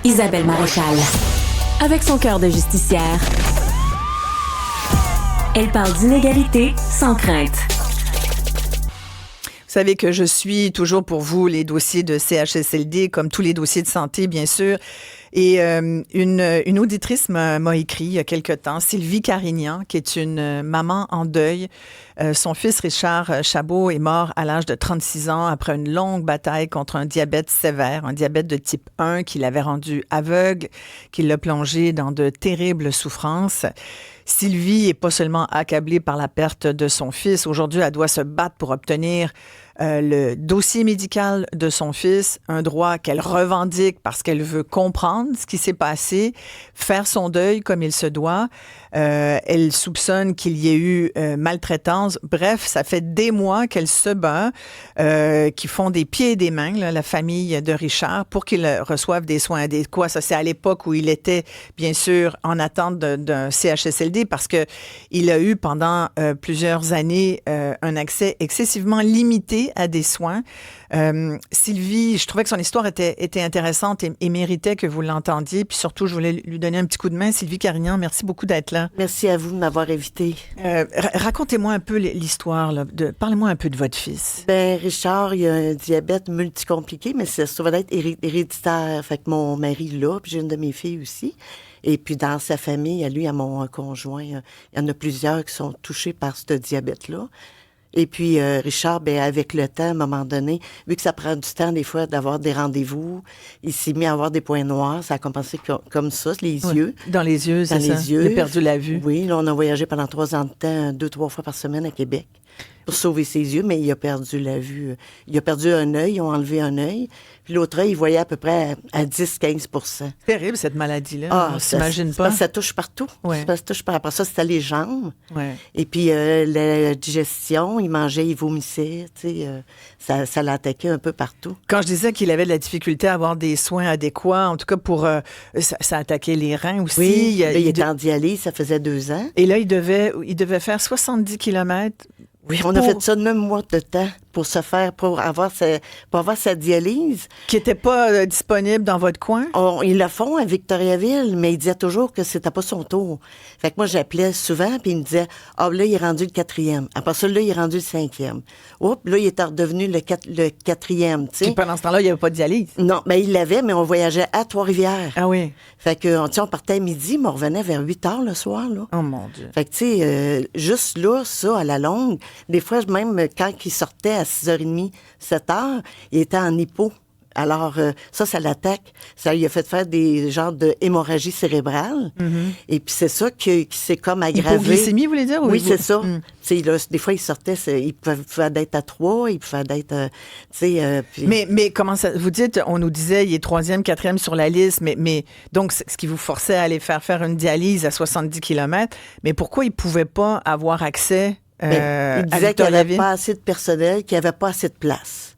Isabelle Maréchal. Avec son cœur de justicière, elle parle d'inégalité sans crainte. Vous savez que je suis toujours pour vous les dossiers de CHSLD, comme tous les dossiers de santé, bien sûr. Et une auditrice m'a écrit il y a quelque temps, Sylvie Carignan, qui est une maman en deuil. Son fils Richard Chabot est mort à l'âge de 36 ans après une longue bataille contre un diabète sévère, un diabète de type 1 qui l'avait rendu aveugle, qui l'a plongé dans de terribles souffrances. Sylvie est pas seulement accablée par la perte de son fils. Aujourd'hui, elle doit se battre pour obtenir le dossier médical de son fils, un droit qu'elle revendique parce qu'elle veut comprendre ce qui s'est passé, faire son deuil comme il se doit. Elle soupçonne qu'il y ait eu maltraitance. Bref, ça fait des mois qu'elle se bat, qu'ils font des pieds et des mains, là, la famille de Richard, pour qu'il reçoive des soins adéquats. Ça, c'est à l'époque où il était, bien sûr, en attente d'un CHSLD parce que il a eu pendant plusieurs années un accès excessivement limité à des soins. Sylvie, je trouvais que son histoire était intéressante et méritait que vous l'entendiez. Puis surtout, je voulais lui donner un petit coup de main. Sylvie Carignan, merci beaucoup d'être là. Merci à vous de m'avoir invitée. Racontez-moi un peu l'histoire. Parlez-moi un peu de votre fils. Richard, il a un diabète multicompliqué, mais ça va être héréditaire. Fait que mon mari l'a, puis j'ai une de mes filles aussi. Et puis dans sa famille, à lui, à mon conjoint, il y en a plusieurs qui sont touchés par ce diabète-là. Et puis, Richard, avec le temps, à un moment donné, vu que ça prend du temps, des fois, d'avoir des rendez-vous, il s'est mis à avoir des points noirs. Ça a commencé comme ça, les yeux. Dans les yeux, c'est ça? Dans les yeux. Il a perdu la vue. Oui, là, on a voyagé pendant 3 ans de temps, 2-3 fois par semaine à Québec pour sauver ses yeux, mais il a perdu la vue. Il a perdu un œil, ils ont enlevé un œil. Puis l'autre œil, il voyait à peu près à 10-15%. Terrible, cette maladie-là. Ah, on s'imagine pas. Ça touche partout. Ouais. Ça touche par après ça, c'était les jambes. Ouais. Et puis la digestion, il mangeait, il vomissait. Ça l'attaquait un peu partout. Quand je disais qu'il avait de la difficulté à avoir des soins adéquats, en tout cas pour... ça attaquait les reins aussi. Oui, il était en dialyse, ça faisait 2 ans. Et là, il devait faire 70 kilomètres. Oui, on a fait ça 9 mois de temps pour avoir sa dialyse. Qui n'était pas disponible dans votre coin? Ils le font à Victoriaville, mais il disait toujours que c'était pas son tour. Fait que moi, j'appelais souvent, puis il me disait, là, il est rendu le 4e. Après ça, là, il est rendu le 5e. Oups, là, il est redevenu le 4e, tu sais. Puis pendant ce temps-là, il n'y avait pas de dialyse? Non, il l'avait, mais on voyageait à Trois-Rivières. Ah oui? Fait que, on partait à midi, mais on revenait vers 8 heures le soir, là. Oh mon Dieu. Fait que, tu sais, juste là, ça, à la longue, des fois, même quand il sortait à 6h30, 7h, il était en hypo. Alors, ça l'attaque. Ça lui a fait faire des genres de hémorragie cérébrale. Mm-hmm. Et puis, c'est ça qui s'est comme aggravé. Hypoglycémie, vous voulez dire? Oui, c'est ça. Là, des fois, il sortait, il pouvait être à 3, il pouvait être, puis... Mais comment ça, vous dites, on nous disait, il est 3e, 4e sur la liste, mais donc, ce qui vous forçait à aller faire une dialyse à 70 km, mais pourquoi il pouvait pas avoir accès il disait qu'il n'y avait pas assez de personnel, qu'il n'y avait pas assez de place.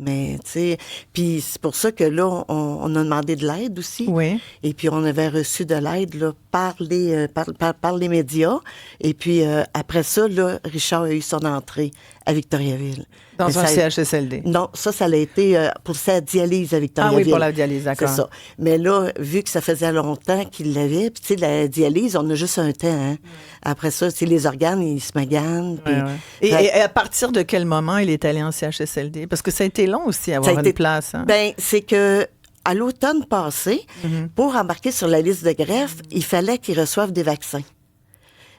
Mais, tu sais, puis c'est pour ça que là, on a demandé de l'aide aussi. Oui. Et puis, on avait reçu de l'aide là, par les médias. Et puis, après ça, là, Richard a eu son entrée à Victoriaville. Dans un CHSLD? Non, ça a été pour sa dialyse à Victoriaville. Ah oui, pour la dialyse, d'accord. C'est ça. Mais là, vu que ça faisait longtemps qu'il l'avait, puis tu sais, la dialyse, on a juste un temps. Hein. Après ça, tu sais, les organes, ils se maganent. Puis, Et à partir de quel moment il est allé en CHSLD? Parce que ça a été long aussi, avoir une place. Hein? C'est que à l'automne passé, pour embarquer sur la liste de greffe, il fallait qu'il reçoive des vaccins.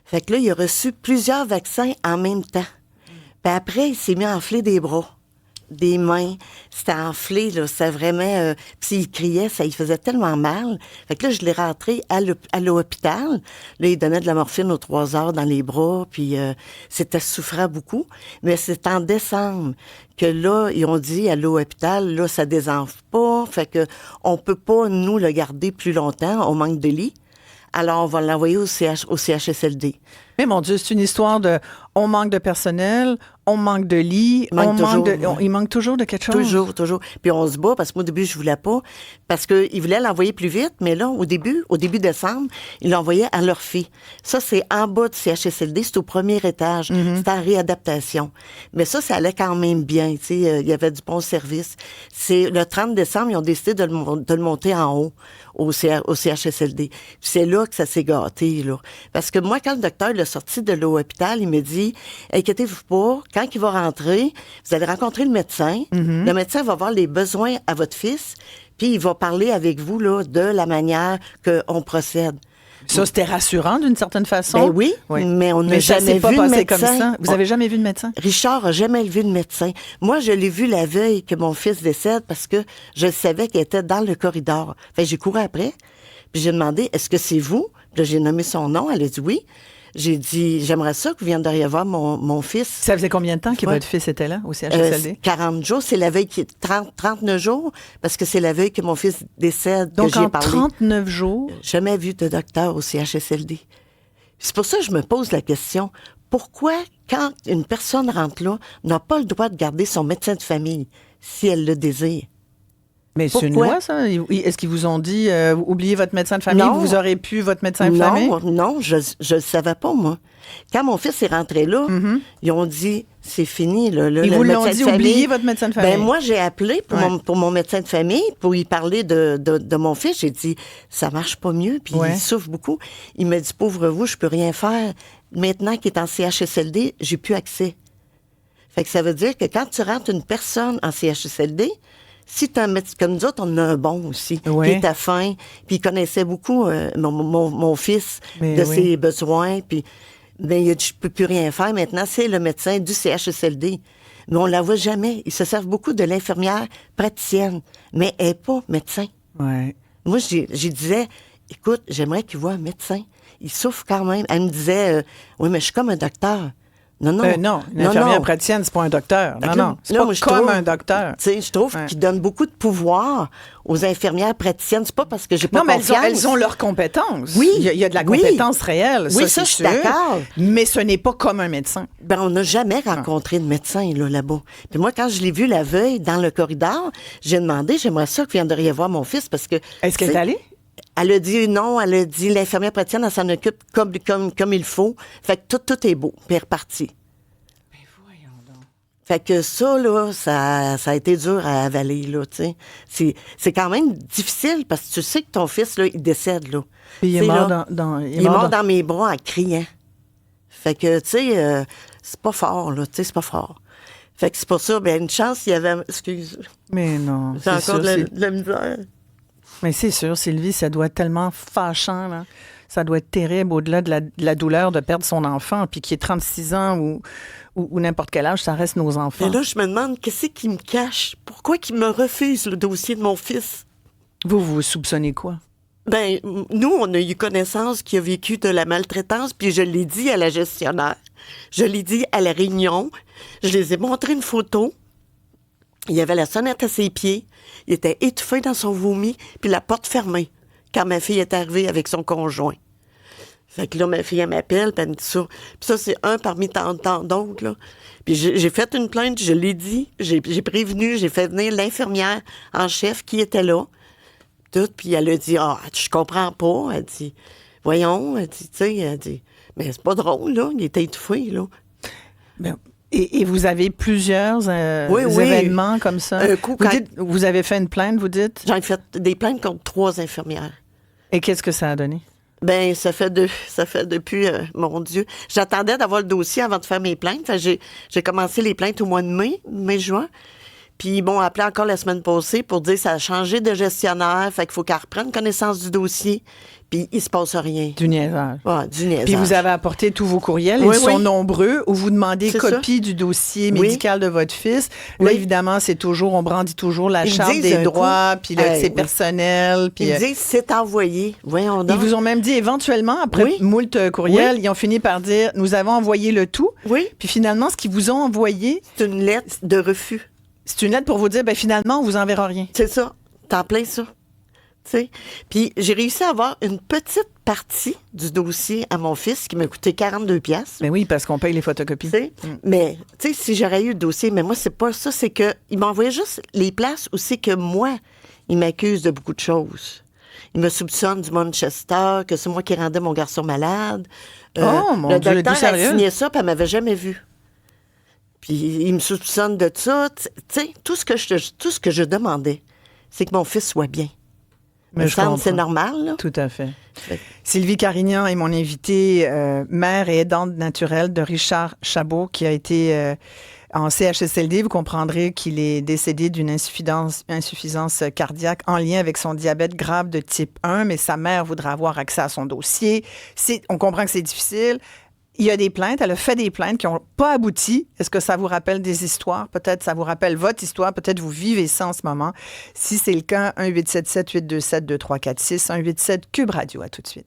Fait que là, il a reçu plusieurs vaccins en même temps. Puis après, il s'est mis à enfler des bras, des mains. C'était enflé, là. C'était vraiment... puis il criait, ça lui faisait tellement mal. Fait que là, je l'ai rentré à l'hôpital. Là, il donnait de la morphine aux 3 heures dans les bras, puis c'était souffrant beaucoup. Mais c'est en décembre que là, ils ont dit à l'hôpital, là, ça désenfle pas. Fait que on peut pas, nous, le garder plus longtemps. On manque de lits. Alors, on va l'envoyer au CHSLD. Mais mon Dieu, c'est une histoire de... On manque de personnel, on manque de lits, il manque toujours de quelque chose. Toujours. Puis on se bat, parce que moi, au début, je voulais pas, parce qu'ils voulaient l'envoyer plus vite, mais là, au début décembre, ils l'envoyaient à leur fille. Ça, c'est en bas du CHSLD, c'est au premier étage. C'est en réadaptation. Mais ça allait quand même bien, tu sais, il y avait du bon service. C'est le 30 décembre, ils ont décidé de le monter en haut, au CHSLD. Puis c'est là que ça s'est gâté, là. Parce que moi, quand le docteur l'a sorti de l'hôpital, il me dit, inquiétez-vous pas, quand il va rentrer, vous allez rencontrer le médecin. Le médecin va voir les besoins à votre fils, puis il va parler avec vous, là, de la manière qu'on procède. Ça, c'était rassurant d'une certaine façon. Ben oui, mais on n'a jamais vu de médecin. Comme ça. Vous avez jamais vu de médecin? Richard n'a jamais vu de médecin. Moi, je l'ai vu la veille que mon fils décède parce que je savais qu'il était dans le corridor. Fait que j'ai couru après, puis j'ai demandé, est-ce que c'est vous? Puis là, j'ai nommé son nom, elle a dit oui. J'ai dit, j'aimerais ça que vous viendriez voir mon fils. Ça faisait combien de temps que votre fils était là, au CHSLD? 40 jours. C'est la veille qui est 39 jours, parce que c'est la veille que mon fils décède. Donc, que j'ai parlé. 39 jours? Jamais vu de docteur au CHSLD. C'est pour ça que je me pose la question. Pourquoi, quand une personne rentre là, n'a pas le droit de garder son médecin de famille, si elle le désire? Mais c'est une loi, ça? Est-ce qu'ils vous ont dit, oubliez votre médecin de famille, vous aurez pu votre médecin de famille? Non, je le savais pas, moi. Quand mon fils est rentré là, ils ont dit, c'est fini, là. Ils vous l'ont dit, oubliez votre médecin de famille? Ben, moi, j'ai appelé pour mon médecin de famille, pour y parler de mon fils. J'ai dit, ça marche pas mieux, puis il souffre beaucoup. Il m'a dit, pauvre vous, je peux rien faire. Maintenant qu'il est en CHSLD, j'ai plus accès. Fait que ça veut dire que quand tu rentres une personne en CHSLD, si tu as un médecin, comme nous autres, on a un bon aussi, qui est à faim, puis il connaissait beaucoup mon fils ses besoins, puis ben, il a dit, je peux plus rien faire. Maintenant, c'est le médecin du CHSLD. Mais on la voit jamais. Ils se servent beaucoup de l'infirmière praticienne, mais elle n'est pas médecin. Ouais. Moi, j'ai disais, écoute, j'aimerais qu'il voit un médecin. Il souffre quand même. Elle me disait, oui, mais je suis comme un docteur. Non, une infirmière praticienne, c'est pas un docteur. Non, c'est pas comme un docteur. Tu sais, je trouve qu'il donne beaucoup de pouvoir aux infirmières praticiennes. C'est pas parce que j'ai pas confiance. Non, mais elles ont leurs compétences. Oui. Il y a de la compétence réelle. Oui, ça, je suis d'accord. Mais ce n'est pas comme un médecin. Ben, on n'a jamais rencontré de médecin, là-bas. Puis moi, quand je l'ai vu la veille dans le corridor, j'ai demandé, j'aimerais ça que viendriez voir mon fils parce que... Est-ce qu'elle est allée? Elle a dit non, elle a dit l'infirmière praticienne, elle s'en occupe comme il faut. Fait que tout est beau, puis elle est repartie. Ben voyons donc. Fait que ça, là, ça a été dur à avaler, là, tu sais. C'est quand même difficile parce que tu sais que ton fils, là, il décède, là. Puis il est mort il est mort dans mes bras en criant. Fait que, tu sais, c'est pas fort, là, tu sais, c'est pas fort. Fait que c'est pour ça, ben une chance, il y avait... Excuse. Mais non, c'est encore de la misère. Mais c'est sûr, Sylvie, ça doit être tellement fâchant, là. Ça doit être terrible au-delà de la douleur de perdre son enfant, puis qu'il ait 36 ans ou n'importe quel âge, ça reste nos enfants. Et là, je me demande, qu'est-ce qu'il me cache? Pourquoi qu'il me refuse le dossier de mon fils? Vous soupçonnez quoi? Ben, nous, on a eu connaissance qu'il a vécu de la maltraitance, puis je l'ai dit à la gestionnaire. Je l'ai dit à la réunion. Je les ai montré une photo. Il y avait la sonnette à ses pieds. Il était étouffé dans son vomi, puis la porte fermée, quand ma fille est arrivée avec son conjoint. Fait que là, ma fille, elle m'appelle, puis elle me dit ça. Puis ça, c'est un parmi tant d'autres, là. Puis j'ai fait une plainte, je l'ai dit, j'ai prévenu, j'ai fait venir l'infirmière en chef qui était là. Tout, puis elle a dit, je comprends pas. Elle dit, voyons, elle dit, tu sais, elle dit, mais c'est pas drôle, là, il était étouffé, là. Ben, et vous avez plusieurs événements comme ça? Vous avez fait une plainte, vous dites? J'en ai fait des plaintes contre 3 infirmières. Et qu'est-ce que ça a donné? Ben, ça fait depuis, mon Dieu. J'attendais d'avoir le dossier avant de faire mes plaintes. Fait, j'ai commencé les plaintes au mois de mai-juin. Puis ils m'ont appelé encore la semaine passée pour dire que ça a changé de gestionnaire, fait qu'il faut qu'elle reprenne connaissance du dossier, puis il se passe rien. Du niaisage. Ouais, du niaisage. Puis vous avez apporté tous vos courriels, ils sont nombreux, où vous demandez copie du dossier médical de votre fils. Là, évidemment, on brandit toujours la charte des droits, puis c'est personnel. Puis ils disent c'est envoyé. Voyons donc. Ils vous ont même dit éventuellement, après moult courriels, ils ont fini par dire, nous avons envoyé le tout. Oui. Puis finalement, ce qu'ils vous ont envoyé... C'est une lettre de refus. C'est une lettre pour vous dire, finalement, on vous enverra rien. C'est ça. T'en plein ça. Tu sais. Puis j'ai réussi à avoir une petite partie du dossier à mon fils qui m'a coûté 42 pièces. Mais oui, parce qu'on paye les photocopies. Mais, tu sais, si j'aurais eu le dossier, mais moi, c'est pas ça, c'est que il m'envoyait juste les places où c'est que moi, il m'accuse de beaucoup de choses. Il me soupçonne du Manchester, que c'est moi qui rendais mon garçon malade. Oh, mon le Dieu, docteur t'es sérieux? a signé ça, puis elle m'avait jamais vu. Puis il me soupçonne de ça. Tu sais, tout ce que je demandais, c'est que mon fils soit bien. Mais je c'est comprends. normal, là. Tout à fait. Sylvie Carignan est mon invitée, mère et aidante naturelle de Richard Chabot, qui a été en CHSLD. Vous comprendrez qu'il est décédé d'une insuffisance cardiaque en lien avec son diabète grave de type 1, mais sa mère voudrait avoir accès à son dossier. On comprend que c'est difficile. Il y a des plaintes. Elle a fait des plaintes qui n'ont pas abouti. Est-ce que ça vous rappelle des histoires? Peut-être ça vous rappelle votre histoire. Peut-être vous vivez ça en ce moment. Si c'est le cas, 1-877-827-2346, 187 Cube Radio. À tout de suite.